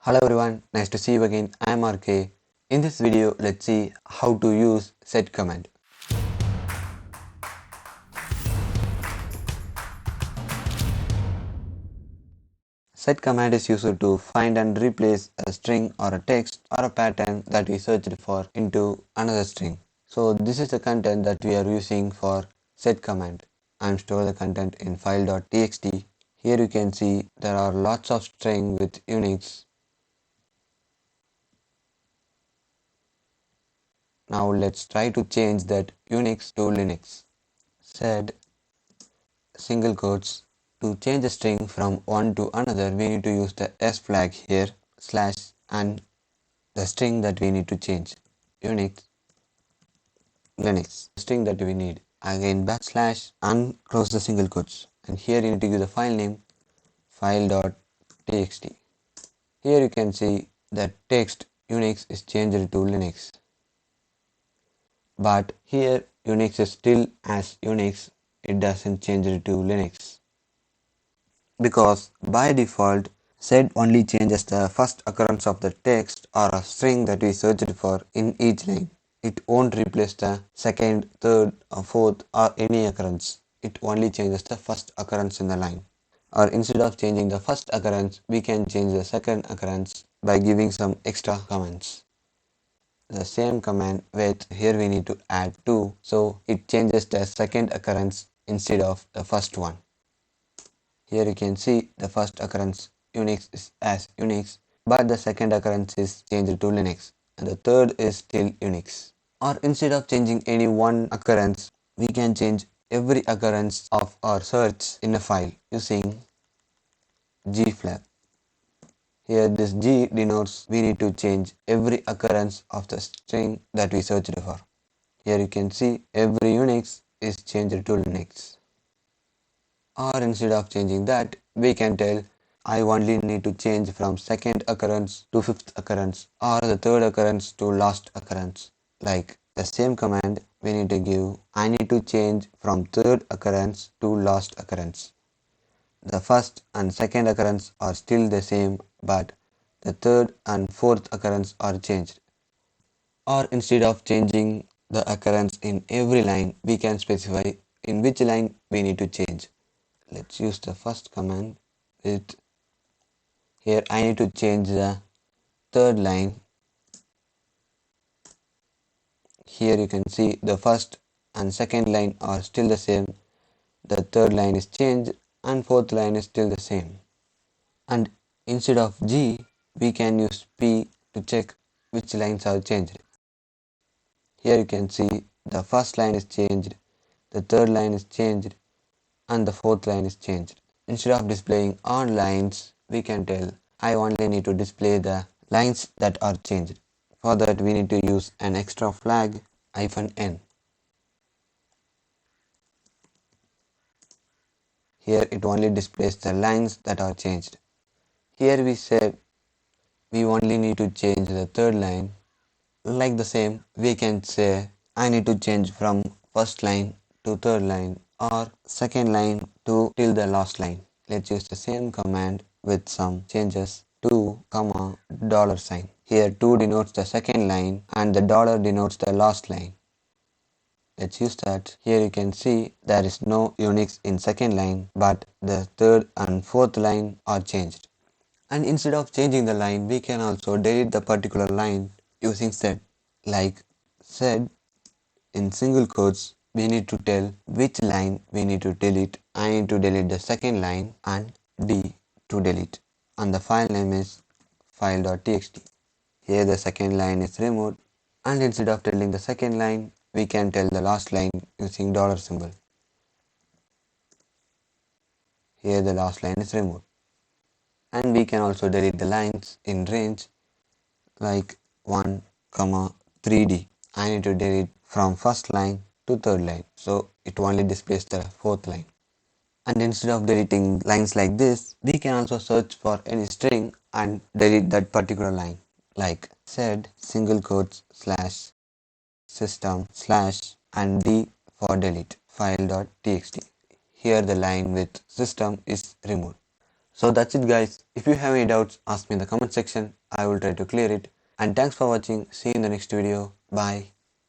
Hello everyone, nice to see you again. I am RK. In this video, let's see how to use set command. Set command is used to find and replace a string or a text or a pattern that we searched for into another string. So this is the content that we are using for set command. I am store the content in file.txt. Here you can see there are lots of string with Unix. Now let's try to change that Unix to Linux. Set single quotes. To change a string from one to another, we need to use the s flag here, slash, and the string that we need to change. Unix, Linux, the string that we need. Again, backslash, and close the single quotes. And here you need to give the file name, file.txt. Here you can see that text Unix is changed to Linux. But here Unix is still as Unix, it doesn't change it to Linux. Because by default, set only changes the first occurrence of the text or a string that we searched for in each line. It won't replace the second, third, or fourth or any occurrence. It only changes the first occurrence in the line. Or instead of changing the first occurrence, we can change the second occurrence by giving some extra commands. The same command with here we need to add 2, so it changes the second occurrence instead of the first one. Here you can see the first occurrence Unix is as Unix, but the second occurrence is changed to Linux, and the third is still Unix. Or instead of changing any one occurrence, we can change every occurrence of our search in a file using G flag. Here this G denotes we need to change every occurrence of the string that we searched for. Here you can see every Unix is changed to Linux. Or instead of changing that, we can tell I only need to change from second occurrence to fifth occurrence or the third occurrence to last occurrence. Like the same command we need to give I need to change from third occurrence to last occurrence. The first and second occurrence are still the same, but the third and fourth occurrence are changed. Or instead of changing the occurrence in every line, we can specify in which line we need to change. Let's use the first command with here I need to change the third line. Here you can see the first and second line are still the same, the third line is changed and fourth line is still the same. And instead of G we can use P to check which lines are changed. Here you can see the first line is changed, the third line is changed, and the fourth line is changed. Instead of displaying all lines, we can tell I only need to display the lines that are changed. For that we need to use an extra flag -n. Here it only displays the lines that are changed. Here we said we only need to change the third line. Like the same, we can say I need to change from first line to third line or second line to till the last line. Let's use the same command with some changes. 2, $sign. Here 2 denotes the second line and the dollar denotes the last line. Let's use that. Here you can see there is no Unix in second line, but the third and fourth line are changed. And instead of changing the line, we can also delete the particular line using set. Like set in single quotes, we need to tell which line we need to delete. I need to delete the second line and D to delete. And the file name is file.txt. Here the second line is removed, and instead of telling the second line, we can tell the last line using dollar symbol. Here the last line is removed. And we can also delete the lines in range like 1, 3D. I need to delete from first line to third line, so it only displays the fourth line. And instead of deleting lines like this, we can also search for any string and delete that particular line, like sed single quotes slash system slash and D for delete file.txt. Here the line with system is removed. So that's it guys. If you have any doubts, ask me in the comment section. I will try to clear it. And thanks for watching. See you in the next video. Bye.